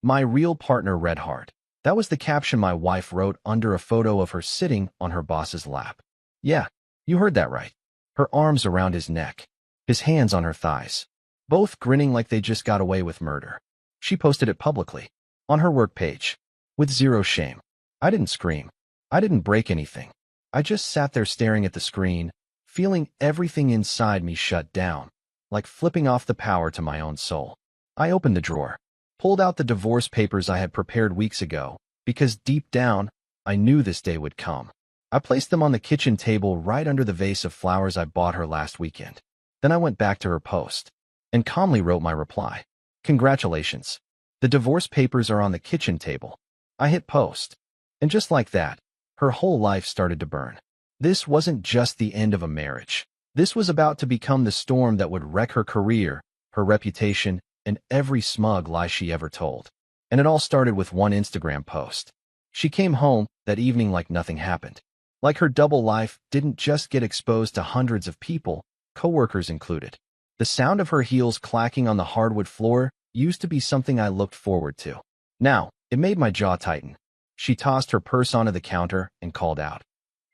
My real partner, Red Heart. That was the caption my wife wrote under a photo of her sitting on her boss's lap. Yeah, you heard that right. Her arms around his neck, his hands on her thighs, both grinning like they just got away with murder. She posted it publicly, on her work page, with zero shame. I didn't scream. I didn't break anything. I just sat there staring at the screen, feeling everything inside me shut down, like flipping off the power to my own soul. I opened the drawer, pulled out the divorce papers I had prepared weeks ago, because deep down, I knew this day would come. I placed them on the kitchen table right under the vase of flowers I bought her last weekend. Then I went back to her post and calmly wrote my reply. Congratulations. The divorce papers are on the kitchen table. I hit post. And just like that, her whole life started to burn. This wasn't just the end of a marriage. This was about to become the storm that would wreck her career, her reputation, and every smug lie she ever told. And it all started with one Instagram post. She came home that evening like nothing happened. Like her double life didn't just get exposed to hundreds of people, coworkers included. The sound of her heels clacking on the hardwood floor used to be something I looked forward to. Now, it made my jaw tighten. She tossed her purse onto the counter and called out,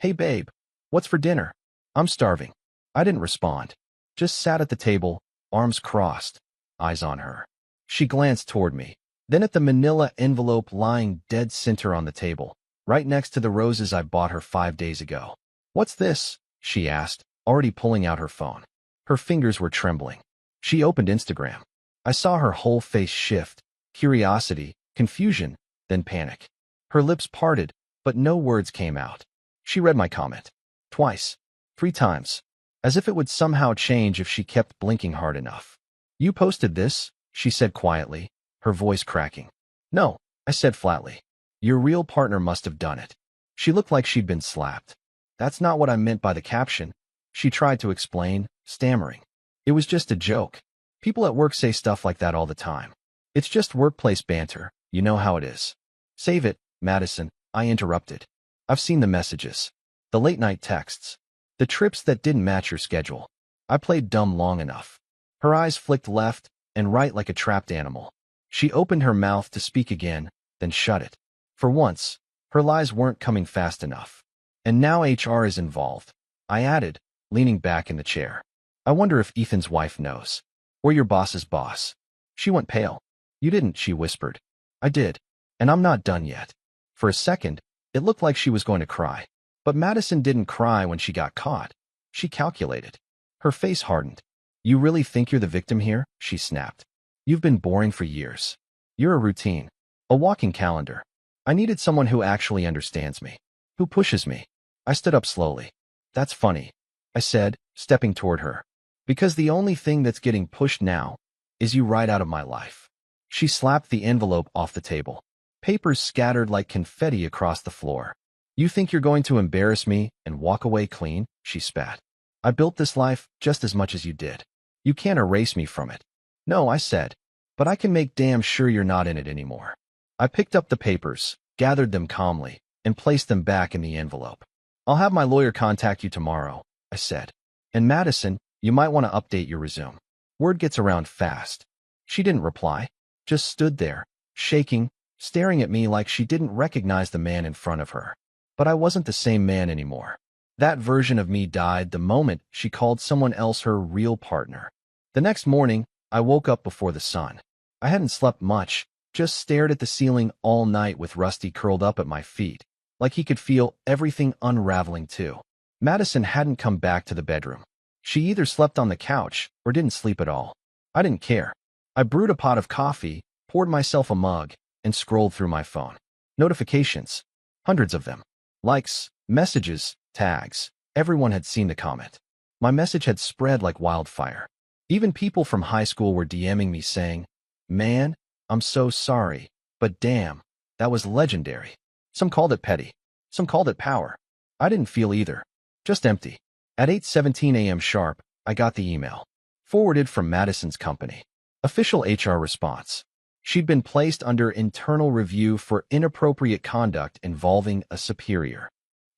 "Hey babe, what's for dinner? I'm starving." I didn't respond. Just sat at the table, arms crossed, eyes on her. She glanced toward me, then at the manila envelope lying dead center on the table, right next to the roses I bought her 5 days ago. "What's this?" she asked, already pulling out her phone. Her fingers were trembling. She opened Instagram. I saw her whole face shift, curiosity, confusion, then panic. Her lips parted, but no words came out. She read my comment. Twice. 3 times. As if it would somehow change if she kept blinking hard enough. "You posted this?" she said quietly, her voice cracking. "No," I said flatly. "Your real partner must have done it." She looked like she'd been slapped. "That's not what I meant by the caption," she tried to explain, stammering. "It was just a joke. People at work say stuff like that all the time. It's just workplace banter, you know how it is." "Save it, Madison," I interrupted. "I've seen the messages. The late-night texts. The trips that didn't match your schedule. I played dumb long enough." Her eyes flicked left and right like a trapped animal. She opened her mouth to speak again, then shut it. For once, her lies weren't coming fast enough. "And now HR is involved," I added, leaning back in the chair. "I wonder if Ethan's wife knows. Or your boss's boss." She went pale. "You didn't," she whispered. "I did. And I'm not done yet." For a second, it looked like she was going to cry. But Madison didn't cry when she got caught. She calculated. Her face hardened. "You really think you're the victim here?" she snapped. "You've been boring for years. You're a routine. A walking calendar. I needed someone who actually understands me. Who pushes me." I stood up slowly. "That's funny," I said, stepping toward her. "Because the only thing that's getting pushed now is you right out of my life." She slapped the envelope off the table. Papers scattered like confetti across the floor. "You think you're going to embarrass me and walk away clean?" she spat. "I built this life just as much as you did. You can't erase me from it." "No," I said, "but I can make damn sure you're not in it anymore." I picked up the papers, gathered them calmly, and placed them back in the envelope. "I'll have my lawyer contact you tomorrow," I said. "And Madison, you might want to update your resume. Word gets around fast." She didn't reply, just stood there, shaking, staring at me like she didn't recognize the man in front of her. But I wasn't the same man anymore. That version of me died the moment she called someone else her real partner. The next morning, I woke up before the sun. I hadn't slept much, just stared at the ceiling all night with Rusty curled up at my feet, like he could feel everything unraveling too. Madison hadn't come back to the bedroom. She either slept on the couch or didn't sleep at all. I didn't care. I brewed a pot of coffee, poured myself a mug, and scrolled through my phone. Notifications. Hundreds of them. Likes, messages, tags. Everyone had seen the comment. My message had spread like wildfire. Even people from high school were DMing me saying, "Man, I'm so sorry, but damn, that was legendary." Some called it petty. Some called it power. I didn't feel either. Just empty. At 8:17 a.m. sharp, I got the email. Forwarded from Madison's company. Official HR response. She'd been placed under internal review for inappropriate conduct involving a superior.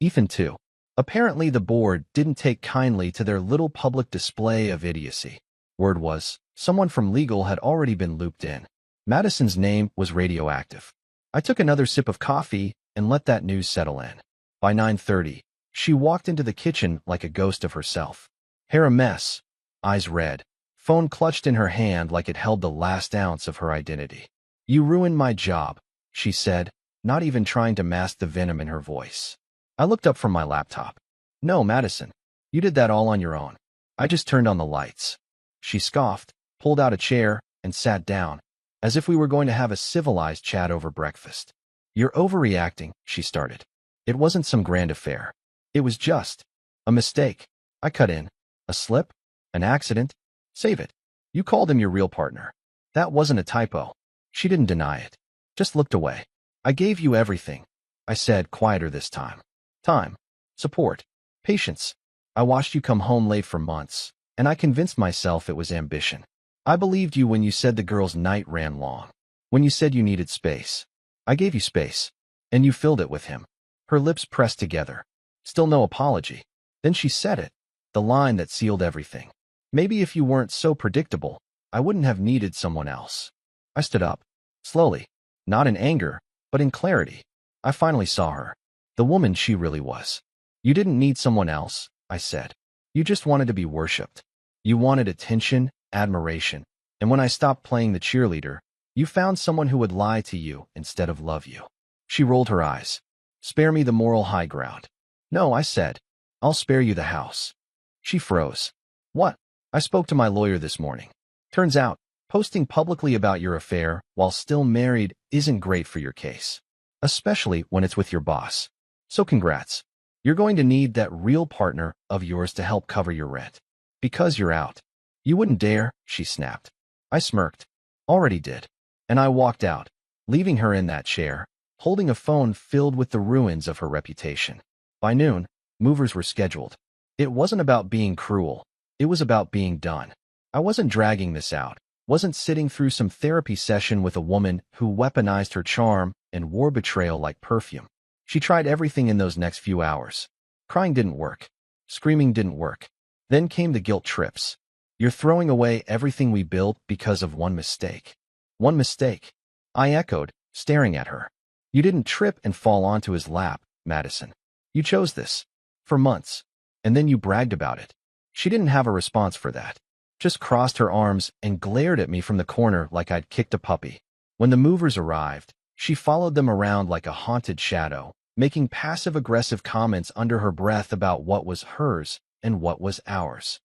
Ethan too. Apparently the board didn't take kindly to their little public display of idiocy. Word was, someone from legal had already been looped in. Madison's name was radioactive. I took another sip of coffee and let that news settle in. By 9:30, she walked into the kitchen like a ghost of herself. Hair a mess, eyes red, phone clutched in her hand like it held the last ounce of her identity. "You ruined my job," she said, not even trying to mask the venom in her voice. I looked up from my laptop. "No, Madison, you did that all on your own. I just turned on the lights." She scoffed, pulled out a chair, and sat down, as if we were going to have a civilized chat over breakfast. "You're overreacting," she started. "It wasn't some grand affair. It was just a mistake." I cut in. "A slip? An accident? Save it. You called him your real partner. That wasn't a typo." She didn't deny it, just looked away. "I gave you everything," I said, quieter this time. "Time, support, patience. I watched you come home late for months, and I convinced myself it was ambition. I believed you when you said the girl's night ran long, when you said you needed space. I gave you space, and you filled it with him." Her lips pressed together. Still no apology. Then she said it, the line that sealed everything. "Maybe if you weren't so predictable, I wouldn't have needed someone else." I stood up, slowly, not in anger, but in clarity. I finally saw her, the woman she really was. "You didn't need someone else," I said. "You just wanted to be worshipped. You wanted attention, admiration, and when I stopped playing the cheerleader, you found someone who would lie to you instead of love you." She rolled her eyes. "Spare me the moral high ground." "No," I said. "I'll spare you the house." She froze. "What?" "I spoke to my lawyer this morning. Turns out, posting publicly about your affair while still married isn't great for your case, especially when it's with your boss. So congrats. You're going to need that real partner of yours to help cover your rent. Because you're out." "You wouldn't dare," she snapped. I smirked. "Already did." And I walked out, leaving her in that chair, holding a phone filled with the ruins of her reputation. By noon, movers were scheduled. It wasn't about being cruel. It was about being done. I wasn't dragging this out. Wasn't sitting through some therapy session with a woman who weaponized her charm and wore betrayal like perfume. She tried everything in those next few hours. Crying didn't work. Screaming didn't work. Then came the guilt trips. "You're throwing away everything we built because of one mistake." "One mistake?" I echoed, staring at her. "You didn't trip and fall onto his lap, Madison. You chose this. For months. And then you bragged about it." She didn't have a response for that. Just crossed her arms and glared at me from the corner like I'd kicked a puppy. When the movers arrived, she followed them around like a haunted shadow, making passive-aggressive comments under her breath about what was hers and what was ours.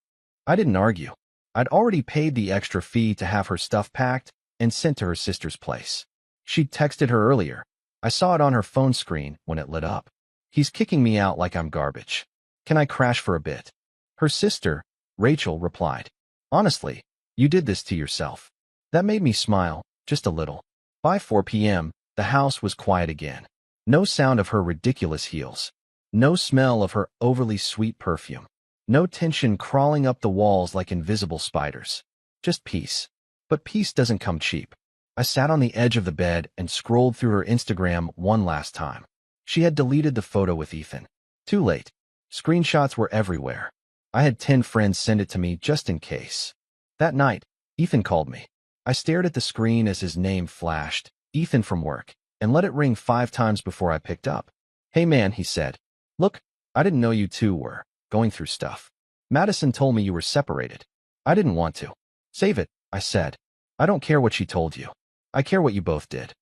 I didn't argue. I'd already paid the extra fee to have her stuff packed and sent to her sister's place. She'd texted her earlier. I saw it on her phone screen when it lit up. "He's kicking me out like I'm garbage. Can I crash for a bit?" Her sister, Rachel, replied, "Honestly, you did this to yourself." That made me smile, just a little. By 4 p.m., the house was quiet again. No sound of her ridiculous heels. No smell of her overly sweet perfume. No tension crawling up the walls like invisible spiders. Just peace. But peace doesn't come cheap. I sat on the edge of the bed and scrolled through her Instagram one last time. She had deleted the photo with Ethan. Too late. Screenshots were everywhere. I had 10 friends send it to me just in case. That night, Ethan called me. I stared at the screen as his name flashed, Ethan from work, and let it ring 5 times before I picked up. "Hey man," he said. "Look, I didn't know you two were going through stuff. Madison told me you were separated." I didn't want to. "Save it," I said. "I don't care what she told you. I care what you both did."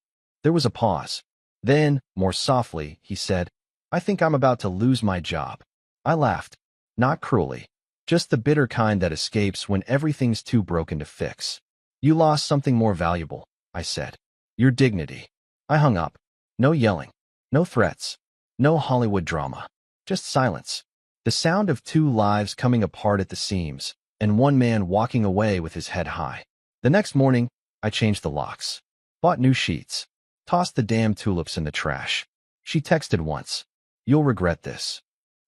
There was a pause. Then, more softly, he said, "I think I'm about to lose my job." I laughed. Not cruelly. Just the bitter kind that escapes when everything's too broken to fix. "You lost something more valuable," I said. "Your dignity." I hung up. No yelling. No threats. No Hollywood drama. Just silence. The sound of 2 lives coming apart at the seams, and one man walking away with his head high. The next morning, I changed the locks. Bought new sheets. Tossed the damn tulips in the trash. She texted once. "You'll regret this."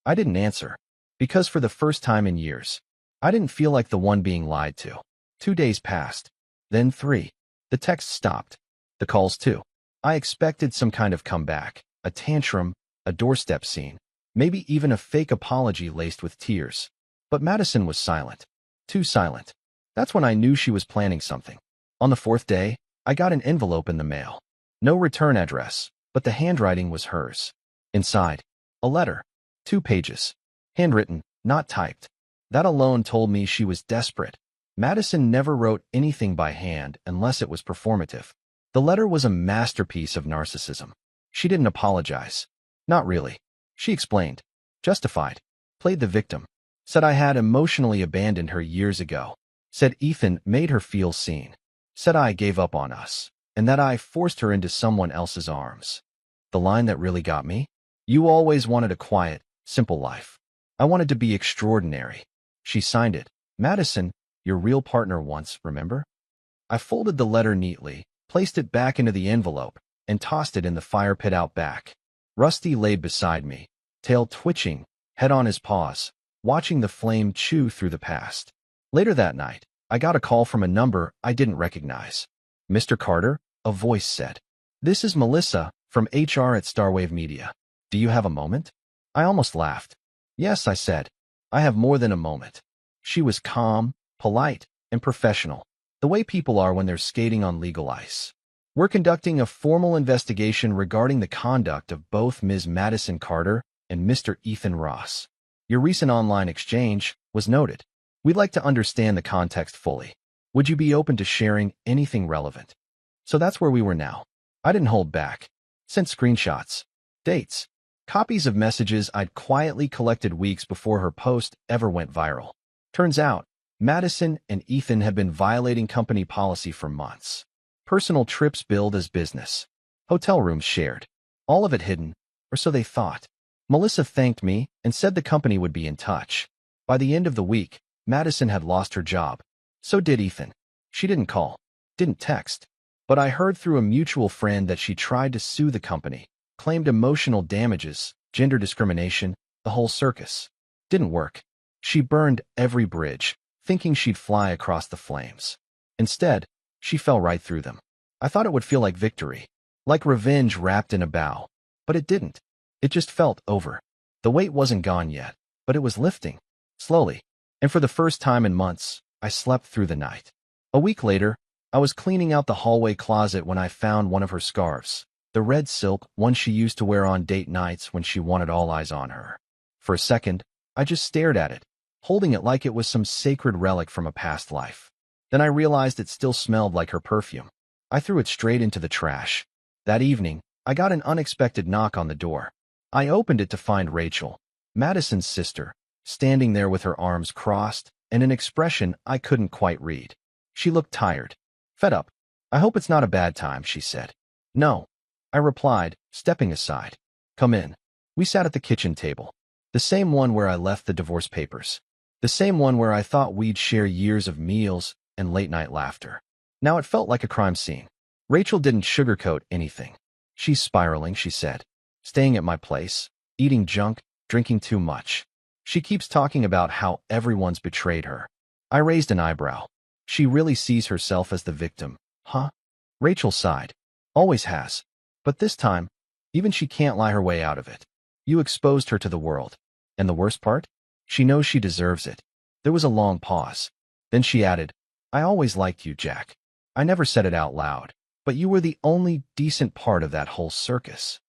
I didn't answer. Because for the first time in years, I didn't feel like the one being lied to. 2 days passed. Then 3. The texts stopped. The calls too. I expected some kind of comeback, a tantrum, a doorstep scene, maybe even a fake apology laced with tears. But Madison was silent. Too silent. That's when I knew she was planning something. On the 4th day, I got an envelope in the mail. No return address, but the handwriting was hers. Inside, a letter. 2 pages. Handwritten, not typed. That alone told me she was desperate. Madison never wrote anything by hand unless it was performative. The letter was a masterpiece of narcissism. She didn't apologize. Not really. She explained. Justified. Played the victim. Said I had emotionally abandoned her years ago. Said Ethan made her feel seen. Said I gave up on us, and that I forced her into someone else's arms. The line that really got me? You always wanted a quiet, simple life. I wanted to be extraordinary. She signed it. Madison, your real partner once, remember? I folded the letter neatly, placed it back into the envelope, and tossed it in the fire pit out back. Rusty laid beside me, tail twitching, head on his paws, watching the flame chew through the past. Later that night, I got a call from a number I didn't recognize. Mr. Carter, a voice said. This is Melissa, from HR at Starwave Media. Do you have a moment? I almost laughed. Yes, I said. I have more than a moment. She was calm, polite, and professional, the way people are when they're skating on legal ice. We're conducting a formal investigation regarding the conduct of both Ms. Madison Carter and Mr. Ethan Ross. Your recent online exchange was noted. We'd like to understand the context fully. Would you be open to sharing anything relevant? So that's where we were now. I didn't hold back. Sent screenshots, dates, copies of messages I'd quietly collected weeks before her post ever went viral. Turns out, Madison and Ethan had been violating company policy for months. Personal trips billed as business. Hotel rooms shared. All of it hidden, or so they thought. Melissa thanked me and said the company would be in touch. By the end of the week, Madison had lost her job. So did Ethan. She didn't call, didn't text. But I heard through a mutual friend that she tried to sue the company, claimed emotional damages, gender discrimination, the whole circus. Didn't work. She burned every bridge, thinking she'd fly across the flames. Instead, she fell right through them. I thought it would feel like victory, like revenge wrapped in a bow. But it didn't. It just felt over. The weight wasn't gone yet, but it was lifting, slowly. And for the first time in months, I slept through the night. A week later, I was cleaning out the hallway closet when I found one of her scarves, the red silk one she used to wear on date nights when she wanted all eyes on her. For a second, I just stared at it, holding it like it was some sacred relic from a past life. Then I realized it still smelled like her perfume. I threw it straight into the trash. That evening, I got an unexpected knock on the door. I opened it to find Rachel, Madison's sister, standing there with her arms crossed and an expression I couldn't quite read. She looked tired, fed up. I hope it's not a bad time, she said. No, I replied, stepping aside. Come in. We sat at the kitchen table. The same one where I left the divorce papers. The same one where I thought we'd share years of meals and late-night laughter. Now it felt like a crime scene. Rachel didn't sugarcoat anything. She's spiraling, she said. Staying at my place, eating junk, drinking too much. She keeps talking about how everyone's betrayed her. I raised an eyebrow. She really sees herself as the victim, huh? Rachel sighed. Always has. But this time, even she can't lie her way out of it. You exposed her to the world. And the worst part? She knows she deserves it. There was a long pause. Then she added, I always liked you, Jack. I never said it out loud, but you were the only decent part of that whole circus.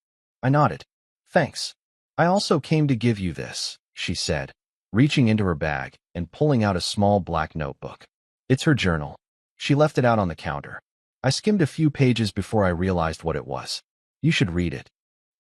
I nodded. Thanks. I also came to give you this, she said, reaching into her bag and pulling out a small black notebook. It's her journal. She left it out on the counter. I skimmed a few pages before I realized what it was. You should read it.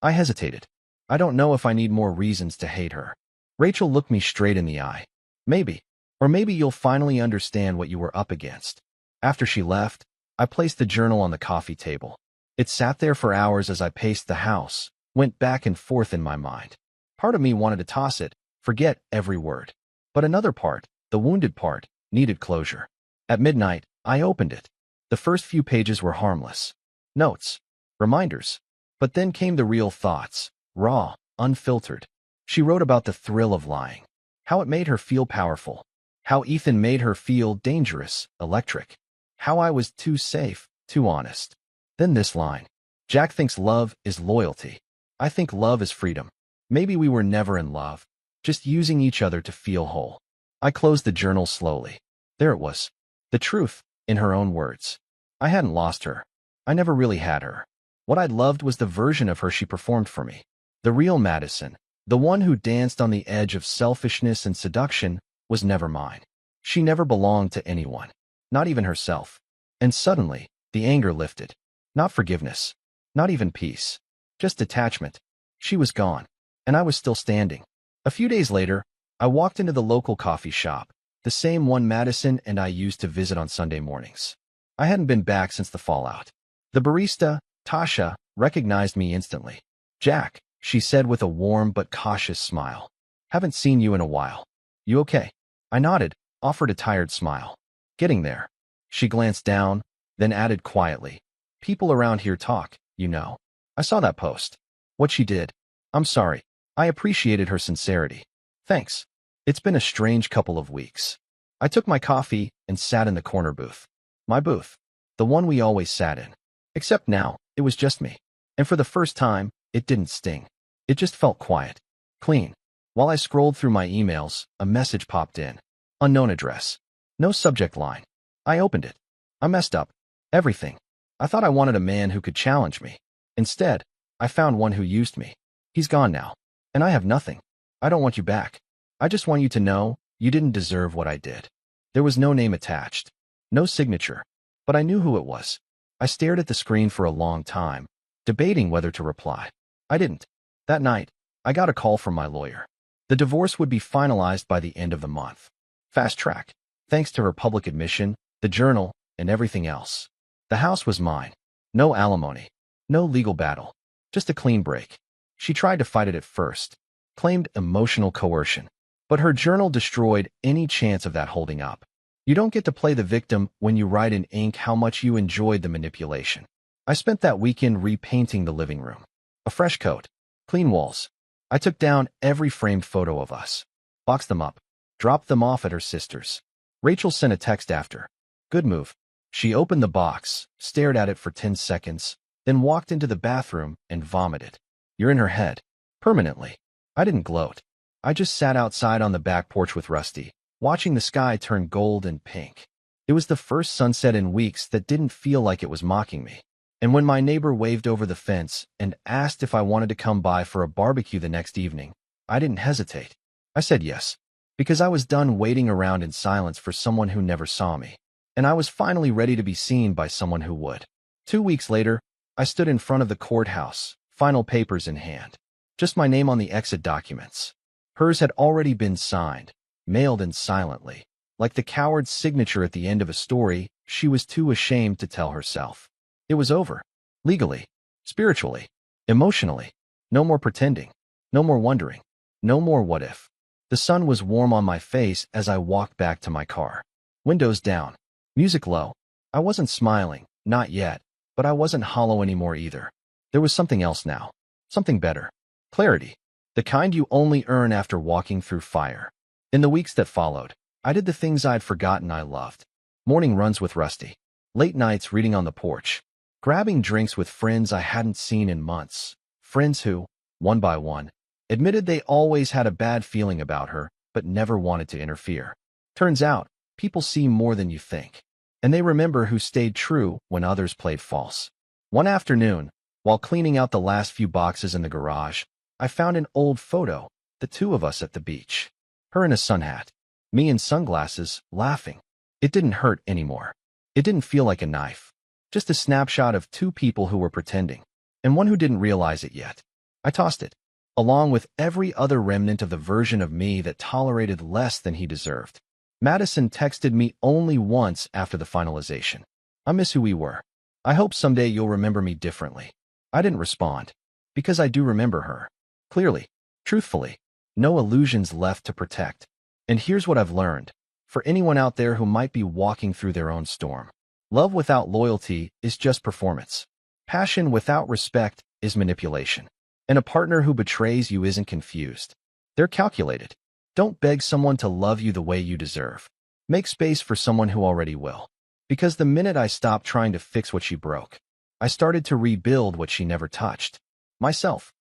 I hesitated. I don't know if I need more reasons to hate her. Rachel looked me straight in the eye. Maybe. Or maybe you'll finally understand what you were up against. After she left, I placed the journal on the coffee table. It sat there for hours as I paced the house, went back and forth in my mind. Part of me wanted to toss it, forget every word. But another part, the wounded part, needed closure. At midnight, I opened it. The first few pages were harmless. Notes. Reminders. But then came the real thoughts, raw, unfiltered. She wrote about the thrill of lying, how it made her feel powerful, how Ethan made her feel dangerous, electric, how I was too safe, too honest. Then this line. Jack thinks love is loyalty. I think love is freedom. Maybe we were never in love, just using each other to feel whole. I closed the journal slowly. There it was. The truth, in her own words. I hadn't lost her. I never really had her. What I loved was the version of her she performed for me. The real Madison, the one who danced on the edge of selfishness and seduction, was never mine. She never belonged to anyone, not even herself. And suddenly, the anger lifted. Not forgiveness, not even peace, just detachment. She was gone, and I was still standing. A few days later, I walked into the local coffee shop, the same one Madison and I used to visit on Sunday mornings. I hadn't been back since the fallout. The barista, Tasha, recognized me instantly. "Jack," she said with a warm but cautious smile. "Haven't seen you in a while. You okay?" I nodded, offered a tired smile. "Getting there." She glanced down, then added quietly, "People around here talk, you know. I saw that post." What she did. I'm sorry. I appreciated her sincerity. "Thanks. It's been a strange couple of weeks." I took my coffee and sat in the corner booth. My booth. The one we always sat in. Except now, it was just me. And for the first time, it didn't sting. It just felt quiet. Clean. While I scrolled through my emails, a message popped in. Unknown address. No subject line. I opened it. I messed up. Everything. I thought I wanted a man who could challenge me. Instead, I found one who used me. He's gone now. And I have nothing. I don't want you back. I just want you to know you didn't deserve what I did. There was no name attached. No signature. But I knew who it was. I stared at the screen for a long time, debating whether to reply. I didn't. That night, I got a call from my lawyer. The divorce would be finalized by the end of the month. Fast track. Thanks to her public admission, the journal, and everything else. The house was mine. No alimony. No legal battle. Just a clean break. She tried to fight it at first. Claimed emotional coercion. But her journal destroyed any chance of that holding up. You don't get to play the victim when you write in ink how much you enjoyed the manipulation. I spent that weekend repainting the living room. A fresh coat. Clean walls. I took down every framed photo of us. Boxed them up. Dropped them off at her sister's. Rachel sent a text after. "Good move." She opened the box, stared at it for 10 seconds, then walked into the bathroom and vomited. You're in her head. Permanently. I didn't gloat. I just sat outside on the back porch with Rusty, watching the sky turn gold and pink. It was the first sunset in weeks that didn't feel like it was mocking me. And when my neighbor waved over the fence and asked if I wanted to come by for a barbecue the next evening, I didn't hesitate. I said yes, because I was done waiting around in silence for someone who never saw me, and I was finally ready to be seen by someone who would. 2 weeks later, I stood in front of the courthouse, final papers in hand. Just my name on the exit documents. Hers had already been signed, mailed in silently. Like the coward's signature at the end of a story, she was too ashamed to tell herself. It was over. Legally, spiritually, emotionally. No more pretending. No more wondering. No more what if. The sun was warm on my face as I walked back to my car. Windows down. Music low. I wasn't smiling, not yet, but I wasn't hollow anymore either. There was something else now. Something better. Clarity. The kind you only earn after walking through fire. In the weeks that followed, I did the things I'd forgotten I loved. Morning runs with Rusty. Late nights reading on the porch. Grabbing drinks with friends I hadn't seen in months. Friends who, one by one, admitted they always had a bad feeling about her, but never wanted to interfere. Turns out, people see more than you think. And they remember who stayed true when others played false. One afternoon, while cleaning out the last few boxes in the garage, I found an old photo, the two of us at the beach. Her in a sun hat. Me in sunglasses, laughing. It didn't hurt anymore. It didn't feel like a knife. Just a snapshot of two people who were pretending, and one who didn't realize it yet. I tossed it, along with every other remnant of the version of me that tolerated less than he deserved. Madison texted me only once after the finalization. "I miss who we were. I hope someday you'll remember me differently." I didn't respond, because I do remember her. Clearly, truthfully, no illusions left to protect. And here's what I've learned. For anyone out there who might be walking through their own storm. Love without loyalty is just performance. Passion without respect is manipulation. And a partner who betrays you isn't confused. They're calculated. Don't beg someone to love you the way you deserve. Make space for someone who already will. Because the minute I stopped trying to fix what she broke, I started to rebuild what she never touched. Myself.